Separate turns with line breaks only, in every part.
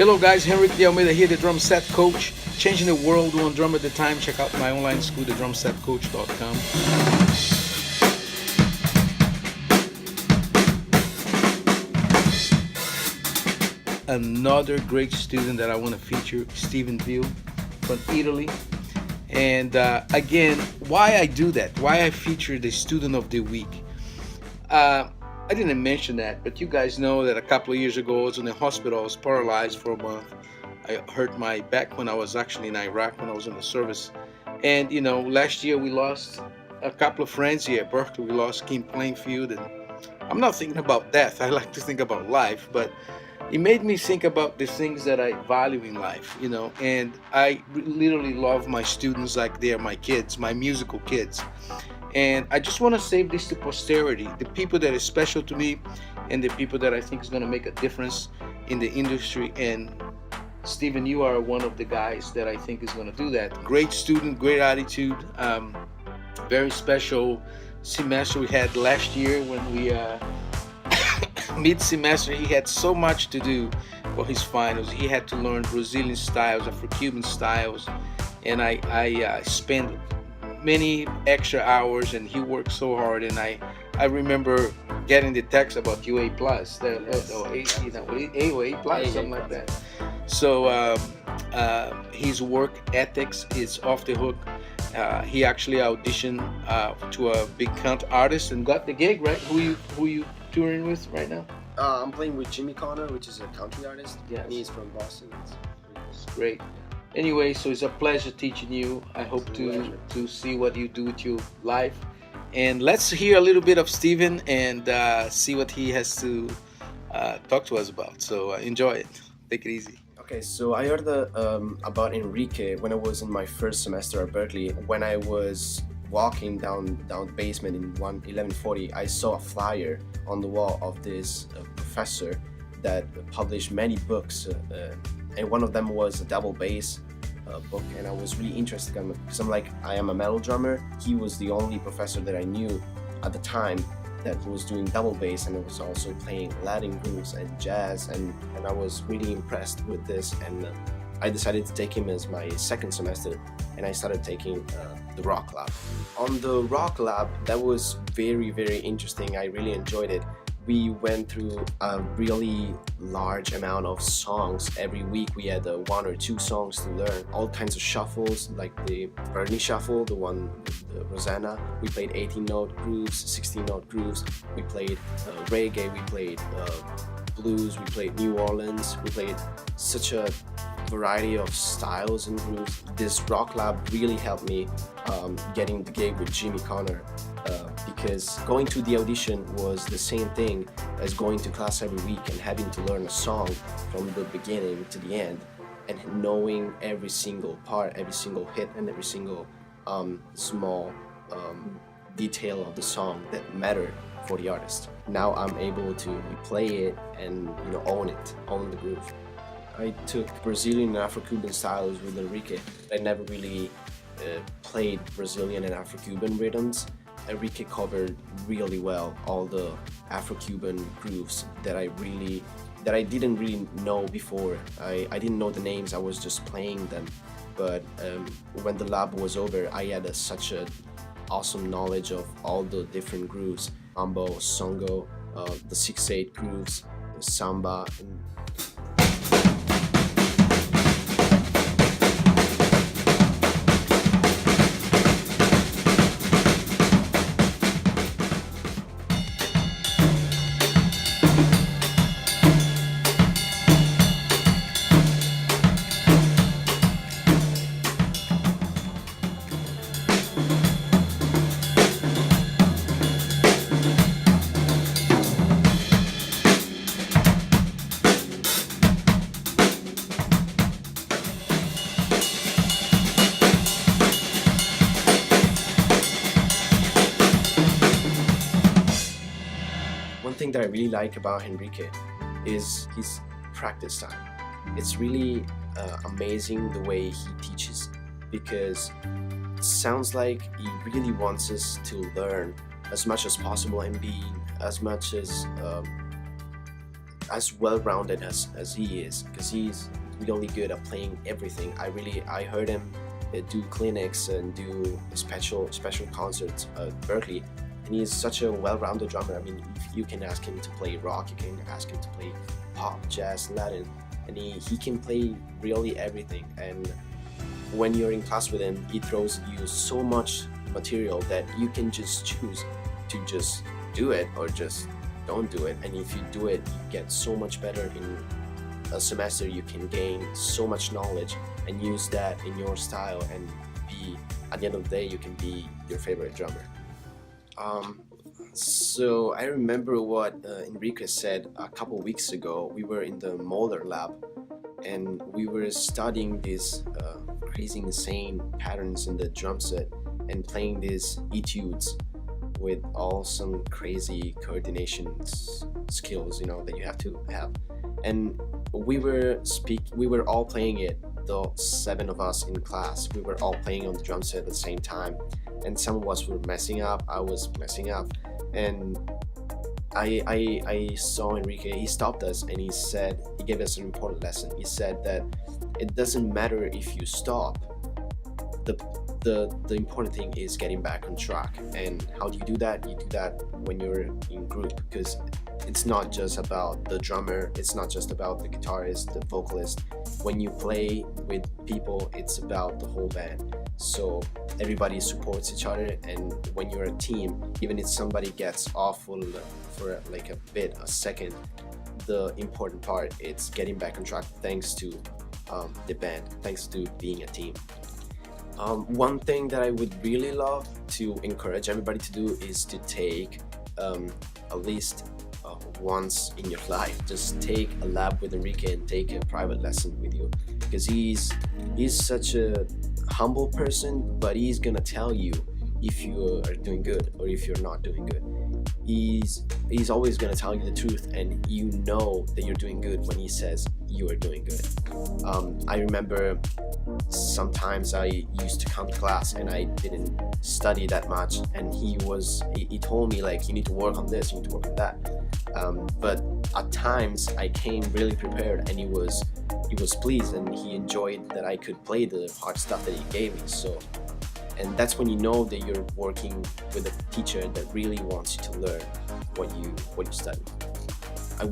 Hello guys, Henrique De Almeida here, the drum set coach, changing the world one drum at a time. Check out my online school, thedrumsetcoach.com. Another great student that I want to feature, Stephen Viol from Italy. And again, why I do that, why I feature the student of the week. I didn't mention that, but you guys know that a couple of years ago I was in the hospital. I was paralyzed for a month. I hurt my back when I was actually in Iraq when I was in the service. And last year we lost a couple of friends here at Berkeley. We lost Kim Plainfield, and I'm not thinking about death. I like to think about life, but it made me think about the things that I value in life, and I literally love my students like they are my kids, my musical kids. And I just want to save this to posterity, the people that are special to me and the people that I think is going to make a difference in the industry. And Stephen, you are one of the guys that I think is going to do that. Great student, great attitude, very special semester we had last year when we mid-semester. He had so much to do for his finals. He had to learn Brazilian styles, Afro-Cuban styles, and I spent many extra hours, and he worked so hard. And I remember getting the text about you A plus, or A plus, something like that. So his work ethics is off the hook. He actually auditioned to a big country artist and got the gig, right? Who you touring with right now?
I'm playing with Jimmy Connor, which is a country artist.
Yes.
He's from Boston.
It's great. Anyway, so it's a pleasure teaching you. I hope to see what you do with your life. And let's hear a little bit of Steven and see what he has to talk to us about. So enjoy it. Take it easy.
Okay, so I heard about Henrique when I was in my first semester at Berkeley. When I was walking down the basement in 1140, I saw a flyer on the wall of this professor that published many books, and one of them was a double bass book, and I was really interested because I am a metal drummer. He was the only professor that I knew at the time that was doing double bass, and it was also playing Latin grooves and jazz, and I was really impressed with this, and I decided to take him as my second semester, and I started taking the rock lab. On the rock lab, that was very, very interesting. I really enjoyed it. We went through a really large amount of songs. Every week we had 1 or 2 songs to learn. All kinds of shuffles, like the Bernie shuffle, the one with Rosanna. We played 18-note grooves, 16-note grooves. We played reggae, we played blues, we played New Orleans. We played such a variety of styles and grooves. This rock lab really helped me getting the gig with Jimmy Connor, because going to the audition was the same thing as going to class every week and having to learn a song from the beginning to the end, and knowing every single part, every single hit, and every single small detail of the song that mattered for the artist. Now I'm able to play it and own the groove. I took Brazilian and Afro-Cuban styles with Henrique. I never really played Brazilian and Afro-Cuban rhythms. Henrique covered really well all the Afro-Cuban grooves that I didn't really know before. I didn't know the names, I was just playing them. But when the lab was over, I had such an awesome knowledge of all the different grooves: mambo, songo, the 6/8 grooves, the samba. One thing that I really like about Henrique is his practice time. It's really amazing the way he teaches, because it sounds like he really wants us to learn as much as possible and be as much as as well-rounded as he is, because he's really good at playing everything. I heard him do clinics and do special concerts at Berkeley, and he's such a well-rounded drummer. I mean, you can ask him to play rock, you can ask him to play pop, jazz, Latin, and he can play really everything. And when you're in class with him, he throws you so much material that you can just choose to just do it or just don't do it. And if you do it, you get so much better in a semester. You can gain so much knowledge and use that in your style, and be, at the end of the day, you can be your favorite drummer. So I remember what Enrique said a couple weeks ago. We were in the Molar lab, and we were studying these crazy, insane patterns in the drum set and playing these etudes with all some crazy coordination skills, that you have to have. And we were all playing it, the 7 of us in class. We were all playing on the drum set at the same time, and some of us were messing up. I was messing up, and I saw Enrique. He stopped us and he gave us an important lesson. He said that it doesn't matter if you stop. The important thing is getting back on track. And how do you do that? You do that when you're in group, because it's not just about the drummer, it's not just about the guitarist, the vocalist. When you play with people, it's about the whole band. So everybody supports each other, and when you're a team, even if somebody gets off for like a second, the important part is getting back on track thanks to the band, thanks to being a team. One thing that I would really love to encourage everybody to do is to take at least once in your life, just take a lab with Enrique and take a private lesson with you, because he's such a humble person, but he's gonna tell you if you are doing good or if you're not doing good. He's always gonna tell you the truth, and you know that you're doing good when he says you are doing good. I remember sometimes I used to come to class and I didn't study that much, and he told me, like, you need to work on this, you need to work on that. But at times I came really prepared, and he was pleased, and he enjoyed that I could play the hard stuff that he gave me. So, and that's when you know that you're working with a teacher that really wants you to learn what you study.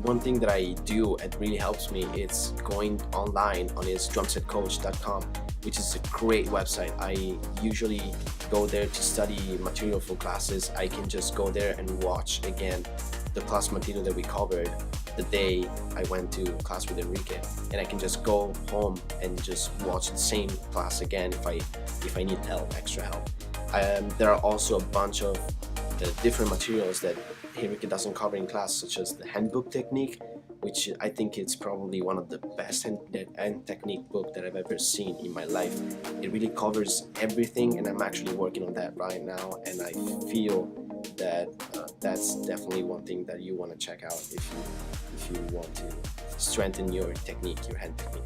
One thing that I do and really helps me is going online on his drumsetcoach.com, which is a great website. I usually go there to study material for classes. I can just go there and watch again the class material that we covered the day I went to class with Enrique, and I can just go home and just watch the same class again if I need extra help. There are also a bunch of different materials that Henrique doesn't cover in class, such as the handbook technique, which I think it's probably one of the best hand technique book that I've ever seen in my life. It really covers everything, and I'm actually working on that right now, and I feel that that's definitely one thing that you want to check out if you want to strengthen your technique, your hand technique.